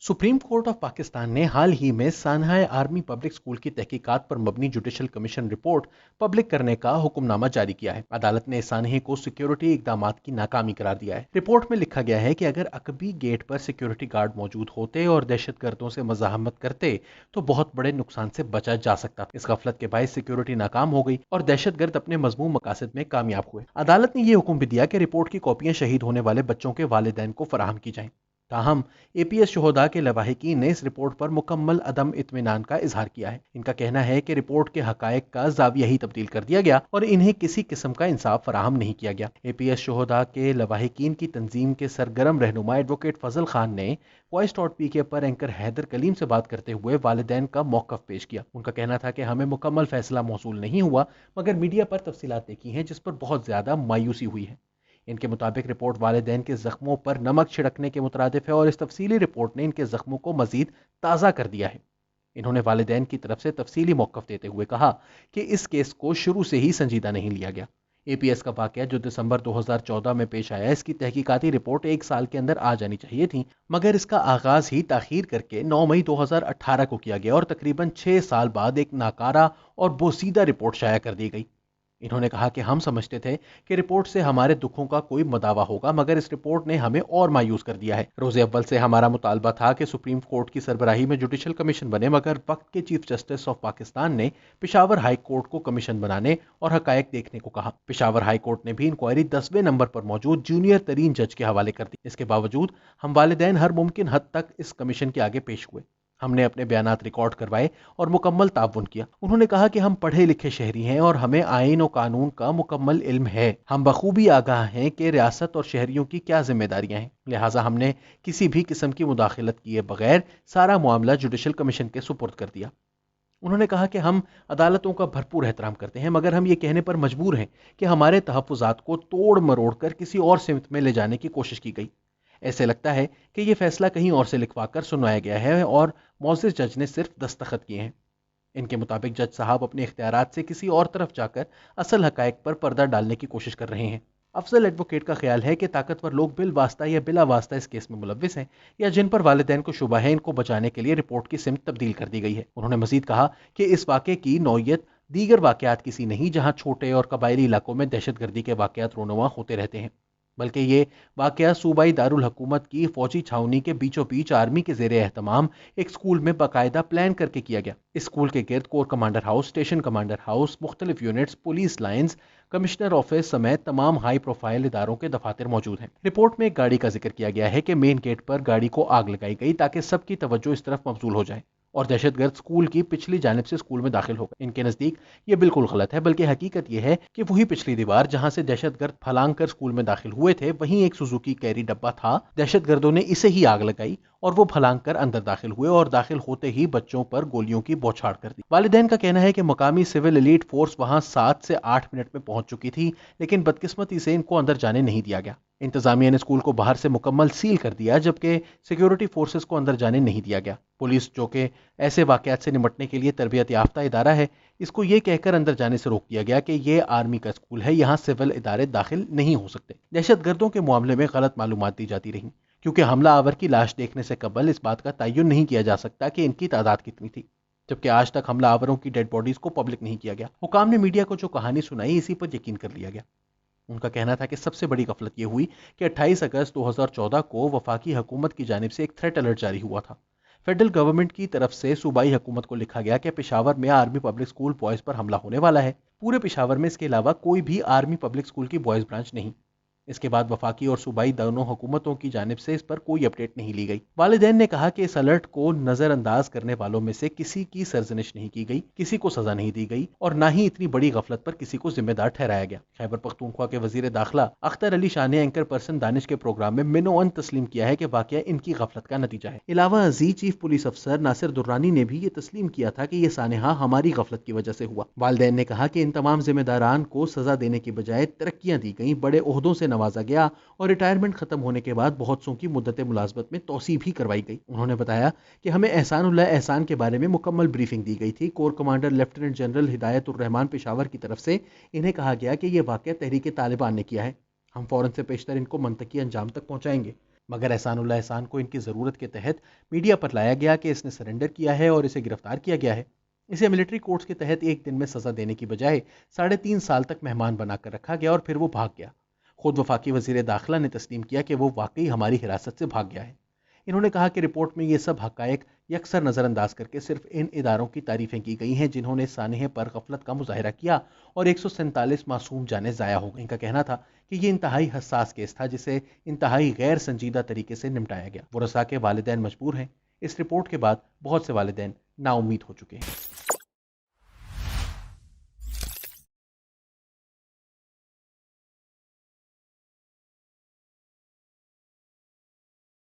Supreme court of Pakistan ने हाल ही में सान्हा army public school की तहकीकात पर मबनी जुडिशल कमीशन रिपोर्ट पब्लिक करने का हुक्मनामा जारी किया है। अदालत ने सान्हे को सिक्योरिटी इकदामात की नाकामी करार दिया है। रिपोर्ट में लिखा गया है कि अगर अकबी गेट पर सिक्योरिटी गार्ड मौजूद होते और दहशतगर्दों से मज़ाहमत करते तो बहुत बड़े नुकसान से बचा जा सकता था। इस गफलत के बायस सिक्योरिटी नाकाम हो गई और दहशतगर्द अपने मजमूम मकासद में कामयाब हुए। अदालत ने यह हुक्म भी दिया कि रिपोर्ट की कॉपियां शहीद होने वाले बच्चों के वालिदैन को फराहम की जाएं। ताहम एपीएस शोहदा के लवाहिकीन ने इस रिपोर्ट पर मुकम्मल अदम इत्मीनान का इजहार किया है। इनका कहना है कि रिपोर्ट के हकायक का जाविया ही तब्दील कर दिया गया और इन्हें किसी किस्म का इंसाफ फराहम नहीं किया गया। एपीएस शोहदा के लवाहिकीन की तंजीम के सरगर्म रहनुमा एडवोकेट फजल खान ने वॉइस.पीके पर एंकर हैदर कलीम से बात करते हुए वालिदैन का मौकफ पेश किया। उनका कहना था कि हमें मुकम्मल फैसला मौसूल नहीं हुआ, मगर मीडिया पर तफसीलात देखी हैं जिस पर बहुत ज्यादा मायूसी हुई है। इनके मुताबिक रिपोर्ट वालिदैन के जख्मों पर नमक छिड़कने के मुतरादिफ है और इस तफसीली रिपोर्ट ने इनके जख्मों को मजीद ताज़ा कर दिया है। इन्होंने वालिदैन की तरफ से तफसीली मौक़िफ़ देते हुए कहा कि इस केस को शुरू से ही संजीदा नहीं लिया गया। एपीएस का वाकया जो दिसंबर 2014 में पेश आया, इसकी तहकीकाती रिपोर्ट 1 साल के अंदर आ जानी चाहिए थी, मगर इसका आगाज ही ताखीर करके 9 मई 2018 को किया गया और तकरीबन 6 साल बाद एक नाकारा और बोसीदा रिपोर्ट शाया कर दी गई। इन्होंने कहा कि हम समझते थे कि रिपोर्ट से हमारे दुखों का कोई मदावा होगा, मगर इस रिपोर्ट ने हमें और मायूस कर दिया है। रोज़े अव्वल से हमारा मुतालबा था कि सुप्रीम कोर्ट की सरबराही में जुडिशल कमीशन बने, मगर वक्त के चीफ जस्टिस ऑफ पाकिस्तान ने पेशावर हाई कोर्ट को कमीशन बनाने और हकायक देखने को कहा। पेशावर हाई कोर्ट ने भी इंक्वायरी 10वें नंबर पर मौजूद जूनियर तरीन जज के हवाले कर दी। इसके बावजूद हम वालिदैन हर मुमकिन हद तक इस कमीशन के आगे पेश हुए। हमने अपने बयानात रिकॉर्ड करवाए और मुकम्मल ताउन किया। उन्होंने कहा कि हम पढ़े लिखे शहरी हैं और हमें आइन और कानून का मुकम्मल इल्म है। हम बखूबी आगाह हैं कि रियासत और शहरियों की क्या जिम्मेदारियां हैं, लिहाजा हमने किसी भी किस्म की मुदाखलत किए बगैर सारा मामला जुडिशल कमीशन के सुपुर्द कर दिया। उन्होंने कहा कि हम अदालतों का भरपूर एहतराम करते हैं, मगर हम ये कहने पर मजबूर हैं कि हमारे तहफ़्फ़ुज़ात को तोड़ मरोड़ कर किसी और सिमत में ले जाने की कोशिश की गई। ऐसे लगता है कि यह फैसला कहीं और से लिखवा कर सुनाया गया है और मौज़िज़ जज ने सिर्फ दस्तखत किए हैं। इनके मुताबिक जज साहब अपने इख्तियारात से किसी और तरफ जाकर असल हकायक पर पर्दा डालने की कोशिश कर रहे हैं। अफजल एडवोकेट का ख्याल है कि ताकतवर लोग बिल वास्ता या बिला वास्ता इस केस में मुलव्विस हैं या जिन पर वालिदैन को शुबा है, इनको बचाने के लिए रिपोर्ट की सिमत तब्दील कर दी गई है। उन्होंने मजीद कहा कि इस वाक़े की नौयत दीगर वाक़यात किसी नहीं, जहाँ छोटे और कबायली इलाकों में दहशतगर्दी के वाक़यात रोनुमा होते रहते हैं, बल्कि ये वाकया सूबाई दारुल हुकूमत की फौजी छावनी के बीचों बीच आर्मी के जेर एहतमाम एक स्कूल में बाकायदा प्लान करके किया गया। इस स्कूल के गिर्द core commander house, station commander house, मुख्तलिफ units, police lines, commissioner office समेत तमाम हाई प्रोफाइल इदारों के दफातर मौजूद हैं। रिपोर्ट में एक गाड़ी का जिक्र किया गया है कि मेन गेट पर गाड़ी को आग लगाई गई ताकि सबकी तवज्जो इस तरफ मबजूल हो जाए और दहशतगर्द स्कूल की पिछली जानिब से स्कूल में दाखिल हो गए। इनके नजदीक ये बिल्कुल गलत है, बल्कि हकीकत यह है कि वही पिछली दीवार जहां से दहशतगर्द फलांग कर स्कूल में दाखिल हुए थे, वहीं एक सुजुकी कैरी डब्बा था। दहशतगर्दों ने इसे ही आग लगाई और वो फलांग कर अंदर दाखिल हुए और दाखिल होते ही बच्चों पर गोलियों की बौछार कर दी। वालिदैन का कहना है कि मकामी सिविल एलीट फोर्स वहां 7 से 8 मिनट में पहुंच चुकी थी, लेकिन बदकिस्मती से इनको अंदर जाने नहीं दिया गया। इंतजामिया ने स्कूल को बाहर से मुकम्मल सील कर दिया, जबकि सिक्योरिटी फोर्सेस को अंदर जाने नहीं दिया गया। पुलिस, जो कि ऐसे वाकयात से निपटने के लिए तरबियत याफ्ता इदारा है, इसको ये कहकर अंदर जाने से रोक दिया गया कि ये आर्मी का स्कूल है, यहाँ सिविल इदारे दाखिल नहीं हो सकते। दहशतगर्दों के मामले में गलत मालूमात दी जाती रही, क्योंकि हमला आवर की लाश देखने से कबल इस बात का तयन नहीं किया जा सकता कि इनकी तादाद कितनी थी, जबकि आज तक हमला आवरों की डेड बॉडीज को पब्लिक नहीं किया गया। हुकाम ने मीडिया को जो कहानी सुनाई, इसी पर यकीन कर लिया गया। उनका कहना था कि सबसे बड़ी गफलत यह हुई कि 28 अगस्त 2014 को वफाकी हुकूमत की जानिब से एक थ्रेट अलर्ट जारी हुआ था। फेडरल गवर्नमेंट की तरफ से सूबाई हुकूमत को लिखा गया कि पेशावर में आर्मी पब्लिक स्कूल बॉयज़ पर हमला होने वाला है। पूरे पेशावर में इसके अलावा कोई भी आर्मी पब्लिक स्कूल की बॉयज़ ब्रांच नहीं। इसके बाद वफाकी और सूबाई दोनों हुकूमतों की जानिब से इस पर कोई अपडेट नहीं ली गई। वालिदैन ने कहा कि इस अलर्ट को नजरअंदाज करने वालों में से किसी की सरजनिश नहीं की गई, किसी को सजा नहीं दी गई और ना ही इतनी बड़ी गफलत पर किसी को जिम्मेदार ठहराया गया। खैबर पख्तूनख्वा के वजीर दाखिला अख्तर अली शाह ने एंकर पर्सन दानिश के प्रोग्राम में मिनोअन तस्लीम किया है कि वाकया इनकी गफलत का नतीजा है। अलावा अजीज चीफ पुलिस अफसर नासिर दुर्रानी ने भी ये तस्लीम किया था कि यह सानेहा हमारी गफलत की वजह से हुआ। वालिदैन ने कहा कि इन तमाम जिम्मेदारान को सजा देने की बजाय तरक्कियां दी गई, बड़े ओहदों से नवाजा गया और रिटायरमेंट खत्म होने के बाद बहुत सौ की मुद्दत मुलाजमत में तोसी भी करवाई गई। उन्होंने बताया कि हमें एहसानुल्लाह एहसान के बारे में मुकम्मल ब्रीफिंग दी गई थी। कोर कमांडर लेफ्टिनेंट जनरल हिदायत उर रहमान पेशावर की तरफ से इन्हें कहा गया कि यह वाकया तहरीक तालिबान ने किया है। हम फौरन से पेशतर इनको मंतकी अंजाम तक पहुंचाएंगे। मगर एहसानुल्लाह एहसान को इनकी ज़रूरत के तहत मीडिया पर लाया गया कि इसने सरेंडर किया है और इसे गिरफ्तार किया गया है। इसे मिलिट्री कोर्ट्स के तहत एक दिन में सजा देने की बजाय 3.5 साल तक मेहमान बनाकर रखा गया और फिर वो भाग गया। खुद वफाकी वजीर दाखिला ने तस्लीम किया कि वो वाकई हमारी हिरासत से भाग गया है। इन्होंने कहा कि रिपोर्ट में ये सब हकायक यकसर नज़रअंदाज करके सिर्फ इन इदारों की तारीफें की गई हैं जिन्होंने सानहे पर गफलत का मुजाहिरा किया और 147 मासूम जानें ज़ाया हो गई। इनका कहना था कि ये इंतहाई हसास केस था जिसे इंतहाई गैर संजीदा तरीके से निपटाया गया। वरसा के वालिदैन मजबूर हैं। इस रिपोर्ट के बाद बहुत से वालिदैन नाउम्मीद हो चुके हैं।